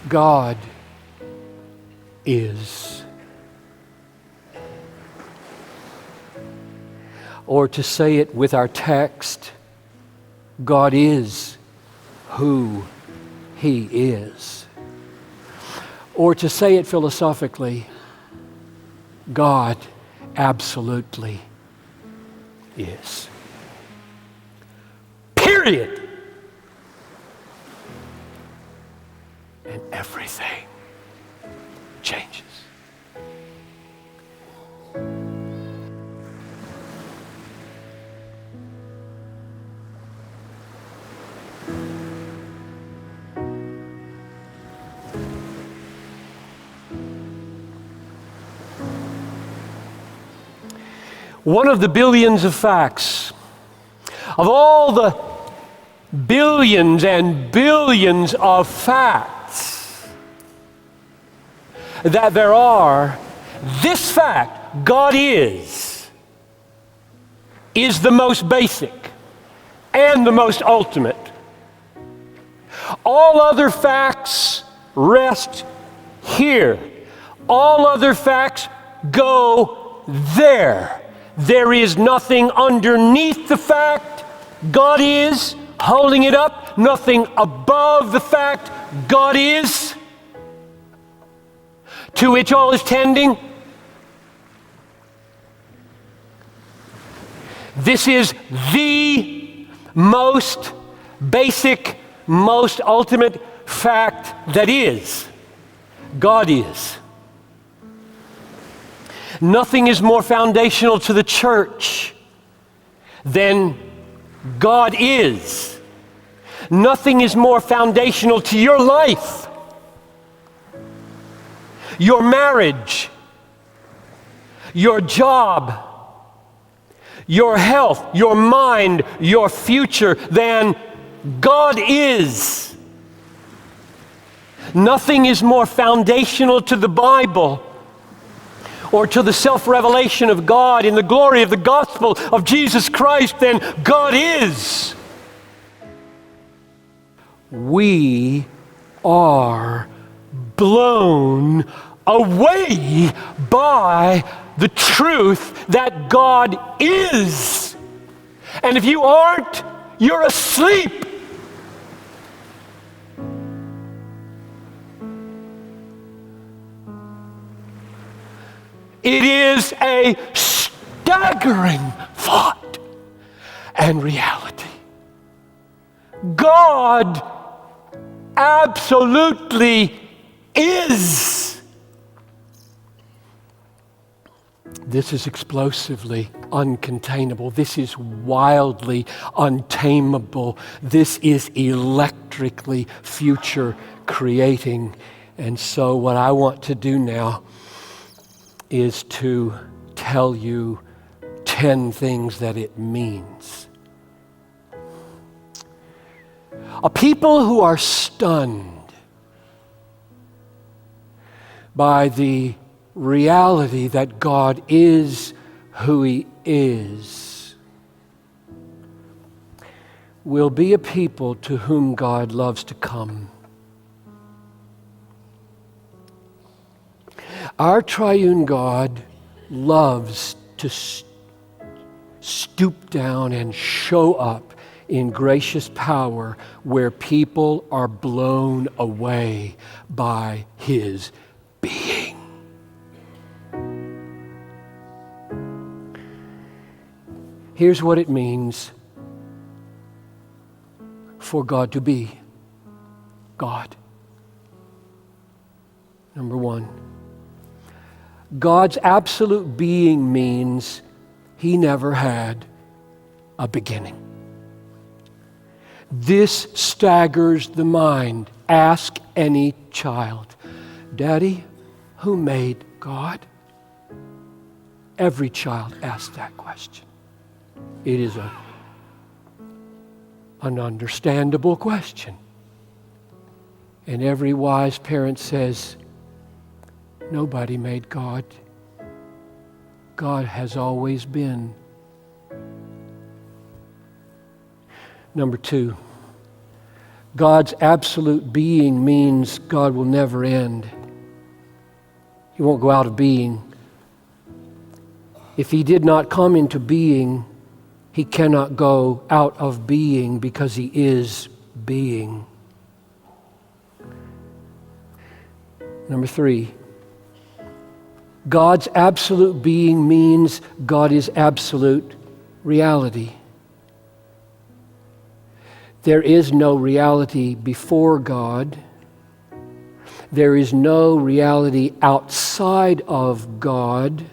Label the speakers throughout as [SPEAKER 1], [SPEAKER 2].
[SPEAKER 1] God is. Or to say it with our text, God is who He is. Or to say it philosophically, God absolutely is. Period. And everything changes. One of the billions of facts, of all the billions and billions of facts that there are, this fact, God is the most basic and the most ultimate. All other facts rest here. All other facts go there. There is nothing underneath the fact God is, holding it up, nothing above the fact God is, to which all is tending. This is the most basic, most ultimate fact that is. God is. Nothing is more foundational to the church than God is. Nothing is more foundational to your life, your marriage, your job, your health, your mind, your future than God is. Nothing is more foundational to the Bible or to the self-revelation of God in the glory of the gospel of Jesus Christ than God is. We are blown away by the truth that God is. And if you aren't, you're asleep. It is a staggering thought and reality. God absolutely is. This is explosively uncontainable. This is wildly untamable. This is electrically future creating. And so what I want to do now is to tell you 10 things that it means. A people who are stunned by the reality that God is who He is will be a people to whom God loves to come. Our triune God loves to stoop down and show up in gracious power where people are blown away by His being. Here's what it means for God to be God. Number one, God's absolute being means He never had a beginning. This staggers the mind. Ask any child, Daddy, who made God? Every child asks that question. It is an understandable question. And every wise parent says, nobody made God. God has always been. Number two, God's absolute being means God will never end. He won't go out of being. If He did not come into being, He cannot go out of being because He is being. Number 3, God's absolute being means God is absolute reality. There is no reality before God. There is no reality outside of God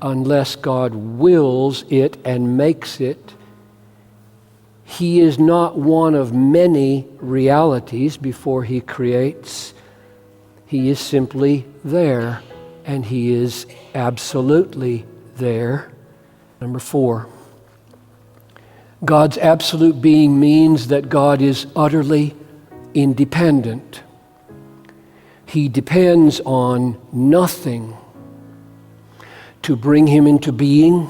[SPEAKER 1] unless God wills it and makes it. He is not one of many realities before He creates. He is simply there, and He is absolutely there. Number 4, God's absolute being means that God is utterly independent. He depends on nothing to bring Him into being,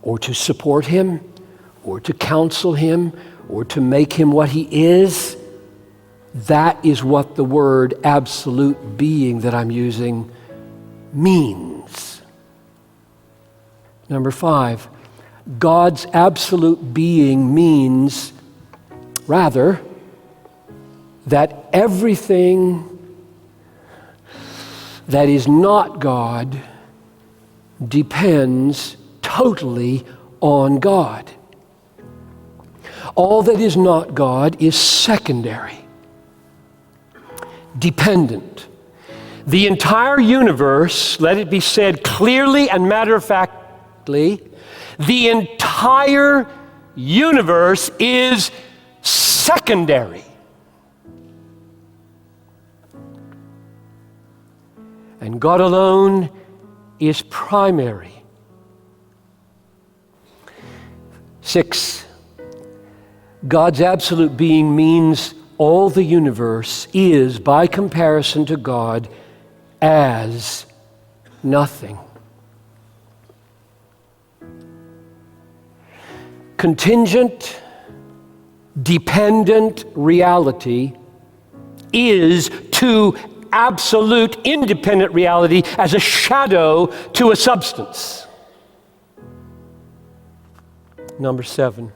[SPEAKER 1] or to support Him, or to counsel Him, or to make Him what He is. That is what the word absolute being that I'm using means. Number 5, God's absolute being means, rather, that everything that is not God depends totally on God. All that is not God is secondary, dependent. The entire universe, let it be said clearly and matter-of-factly, the entire universe is secondary. And God alone is primary. 6, God's absolute being means all the universe is, by comparison to God, as nothing. Contingent, dependent reality is to absolute independent reality as a shadow to a substance. Number 7,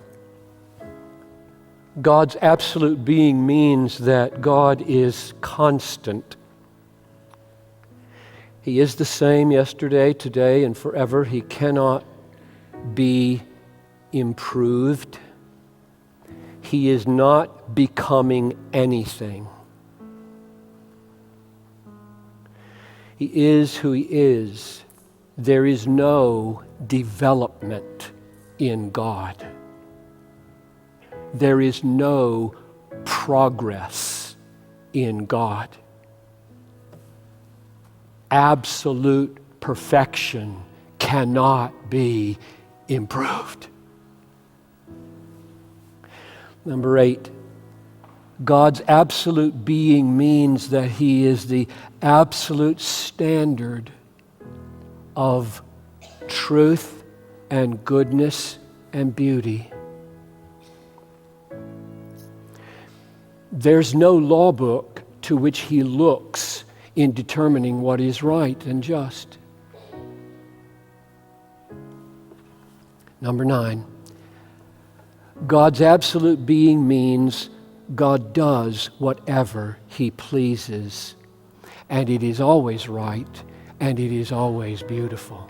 [SPEAKER 1] God's absolute being means that God is constant. He is the same yesterday, today, and forever. He cannot be improved. He is not becoming anything. He is who He is. There is no development in God. There is no progress in God. Absolute perfection cannot be improved. Number 8, God's absolute being means that He is the absolute standard of truth and goodness and beauty. There's no law book to which He looks in determining what is right and just. Number 9, God's absolute being means God does whatever He pleases, and it is always right, and it is always beautiful.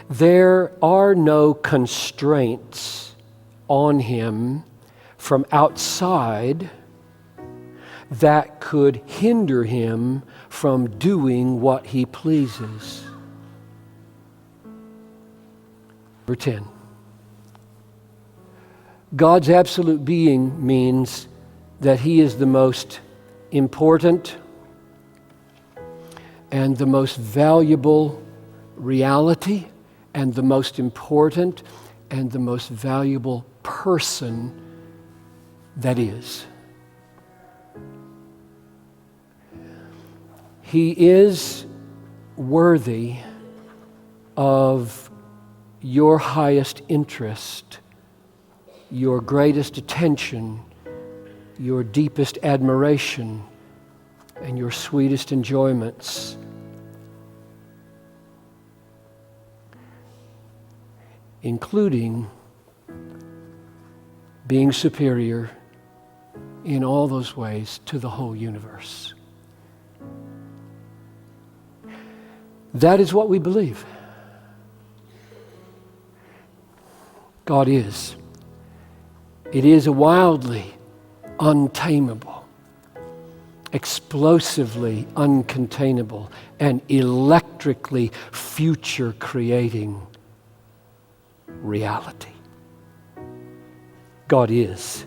[SPEAKER 1] There are no constraints on Him from outside that could hinder Him from doing what He pleases. Number 10. God's absolute being means that He is the most important and the most valuable reality and the most important and the most valuable person that is. He is worthy of your highest interest, your greatest attention, your deepest admiration, and your sweetest enjoyments. Including being superior in all those ways to the whole universe. That is what we believe. God is. It is a wildly untamable, explosively uncontainable, and electrically future-creating reality. God is.